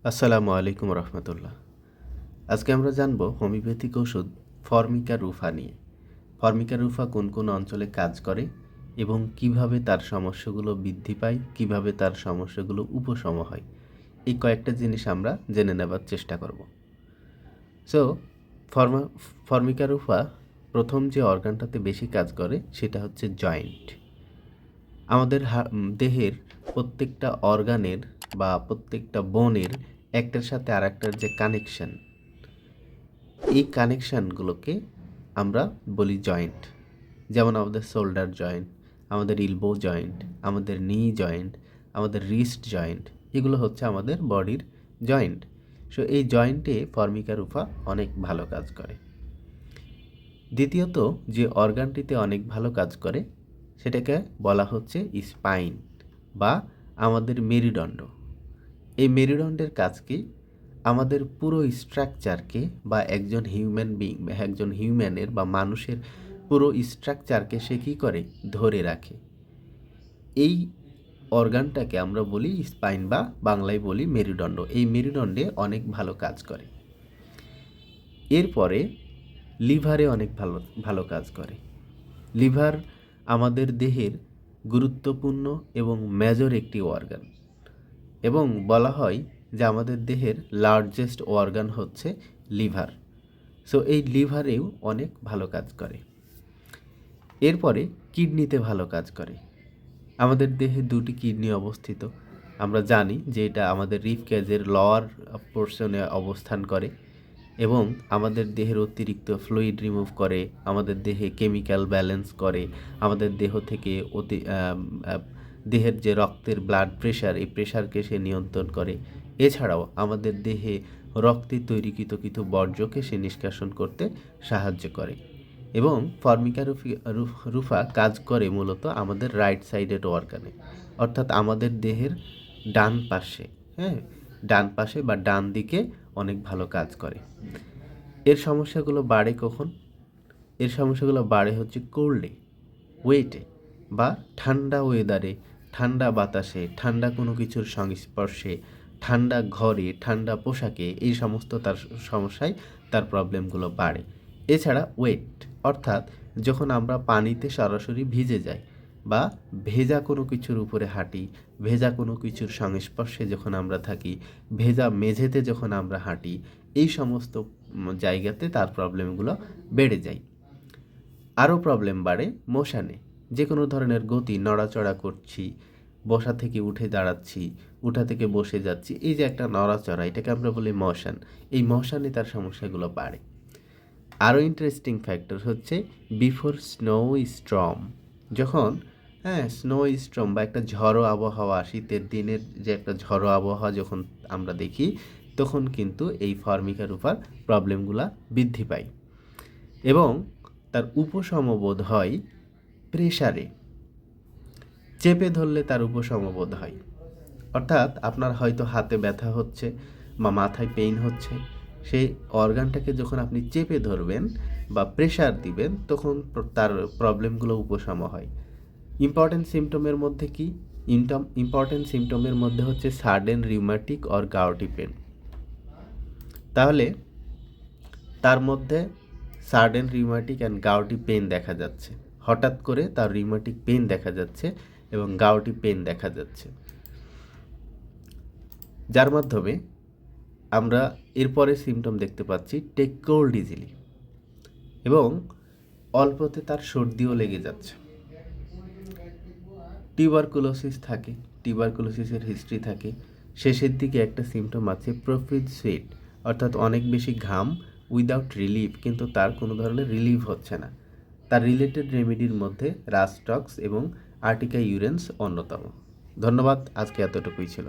আসসালামু আলাইকুম রহমতুল্লাহ। আজকে আমরা জানব হোমিওপ্যাথিক ওষুধ ফর্মিকা রুফা নিয়ে। ফর্মিকা রুফা কোন কোন অঞ্চলে কাজ করে এবং কিভাবে তার সমস্যাগুলো বৃদ্ধি পায়, কিভাবে তার সমস্যাগুলো উপশম হয়, এই কয়েকটা জিনিস আমরা জেনে নেবার চেষ্টা করব। সো ফর্মা ফর্মিকা রুফা প্রথম যে অর্গানটাতে বেশি কাজ করে সেটা হচ্ছে জয়েন্ট। আমাদের দেহের প্রত্যেকটা অর্গানের বা প্রত্যেকটা বোনের একটার সাথে আরেকটার যে কানেকশন, এই কানেকশানগুলোকে আমরা বলি জয়েন্ট। যেমন আমাদের শোল্ডার জয়েন্ট, আমাদের ইলবো জয়েন্ট, আমাদের নি জয়েন্ট, আমাদের রিস্ট জয়েন্ট, এগুলো হচ্ছে আমাদের বডির জয়েন্ট। সো এই জয়েন্টে ফর্মিকা রুফা অনেক ভালো কাজ করে। দ্বিতীয়ত যে অর্গানটিতে অনেক ভালো কাজ করে সেটাকে বলা হচ্ছে স্পাইন বা আমাদের মেরুদণ্ড। এই মেরুদণ্ডের কাজ কি? আমাদের পুরো স্ট্রাকচারকে বা একজন হিউম্যানের বা মানুষের পুরো স্ট্রাকচারকে সে কী করে ধরে রাখে। এই অর্গানটাকে আমরা বলি স্পাইন বা বাংলায় বলি মেরুদণ্ড। এই মেরুদণ্ডে অনেক ভালো কাজ করে। এরপরে লিভারে অনেক ভালো ভালো কাজ করে। লিভার আমাদের দেহের গুরুত্বপূর্ণ এবং মেজর একটি অর্গান, এবং বলা হয় যে আমাদের দেহের লার্জেস্ট অর্গান হচ্ছে লিভার। সো এই লিভারেও অনেক ভালো কাজ করে। এরপরে কিডনিতে ভালো কাজ করে। আমাদের দেহে দুটি কিডনি অবস্থিত। আমরা জানি যে এটা আমাদের রিব ক্যাজের লোয়ার পোর্শনে অবস্থান করে এবং আমাদের দেহের অতিরিক্ত ফ্লুইড রিমুভ করে, আমাদের দেহে কেমিক্যাল ব্যালেন্স করে, আমাদের দেহ থেকে দেহের যে রক্তের ব্লাড প্রেশার, এই প্রেশারকে সে নিয়ন্ত্রণ করে। এছাড়াও আমাদের দেহে রক্তে তৈরিকৃত কিছু বর্জ্যকে সে নিষ্কাশন করতে সাহায্য করে। এবং ফর্মিকা রুফা কাজ করে মূলত আমাদের রাইট সাইডেড অর্গানে, অর্থাৎ আমাদের দেহের ডান পাশে। ডান পাশে বা ডান দিকে অনেক ভালো কাজ করে। এর সমস্যাগুলো বাড়ে কখন? এর সমস্যাগুলো বাড়ে হচ্ছে কোল্ডে, ওয়েটে বা ঠান্ডা ওয়েদারে, ঠান্ডা বাতাসে, ঠান্ডা কোনো কিছুর সংস্পর্শে, ঠান্ডা ঘরে, ঠান্ডা পোশাকে, এই সমস্ত তার সমস্যায় তার প্রবলেমগুলো বাড়ে। এছাড়া ওয়েট, অর্থাৎ যখন আমরা পানিতে সরাসরি ভিজে যাই বা ভেজা কোনো কিছুর উপরে হাঁটি, ভেজা কোনো কিছুর সংস্পর্শে যখন আমরা থাকি, ভেজা মেঝেতে যখন আমরা হাঁটি, এই সমস্ত জায়গাতে তার প্রবলেমগুলো বেড়ে যায়। আরও প্রবলেম বাড়ে মোশানে। যে কোনো ধরনের গতি, নড়াচড়া করছি, বসা থেকে উঠে দাঁড়াচ্ছি, উঠা থেকে বসে যাচ্ছি, এই যে একটা নড়াচড়া, এটাকে আমরা বলি মোশন। এই মোশানে তার সমস্যাগুলো বাড়ে। আরও ইন্টারেস্টিং ফ্যাক্টর হচ্ছে বিফোর স্নো স্টর্ম, যখন স্নো স্টর্ম বা একটা ঝড়ো আবহাওয়া, শীতের দিনের যে একটা ঝড়ো আবহাওয়া যখন আমরা দেখি, তখন কিন্তু এই ফর্মিকা রুফার প্রবলেমগুলো বৃদ্ধি পায় এবং তার উপশমবোধ হয় প্রেসারে। চেপে ধরলে তার উপশমবোধ হয়। অর্থাৎ আপনার হয়তো হাতে ব্যথা হচ্ছে বা মাথায় পেইন হচ্ছে, সেই অর্গানটাকে যখন আপনি চেপে ধরবেন বা প্রেসার দিবেন, তখন তার প্রবলেমগুলো উপশম হয়। ইম্পর্টেন্ট সিমটমের মধ্যে কি? ইম্পর্টেন্ট সিমটমের মধ্যে হচ্ছে sudden rheumatic or gouty pain. তাহলে তার মধ্যে sudden rheumatic and gouty pain দেখা যাচ্ছে, হঠাৎ করে তার রিউম্যাটিক পেন দেখা যাচ্ছে এবং গাউটি পেন দেখা যাচ্ছে, যার মাধ্যমে আমরা এরপরে সিমটম দেখতে পাচ্ছি টেক কোল্ড ইজিলি, এবং অল্পতে তার সর্দিও লেগে যাচ্ছে। টিউবারকুলোসিস থাকে, টিউবারকুলোসিসের হিস্ট্রি থাকে। শেষের দিকে একটা সিমটম আছে প্রফিড সুইট, অর্থাৎ অনেক বেশি ঘাম উইদাউট রিলিফ, কিন্তু তার কোনো ধরনের রিলিফ হচ্ছে না। তার রিলেটেড রেমেডির মধ্যে রাস্টক্স এবং আর্টিকা ইউরেন্স অন্যতম। ধন্যবাদ, আজকে এতটুকুই ছিল।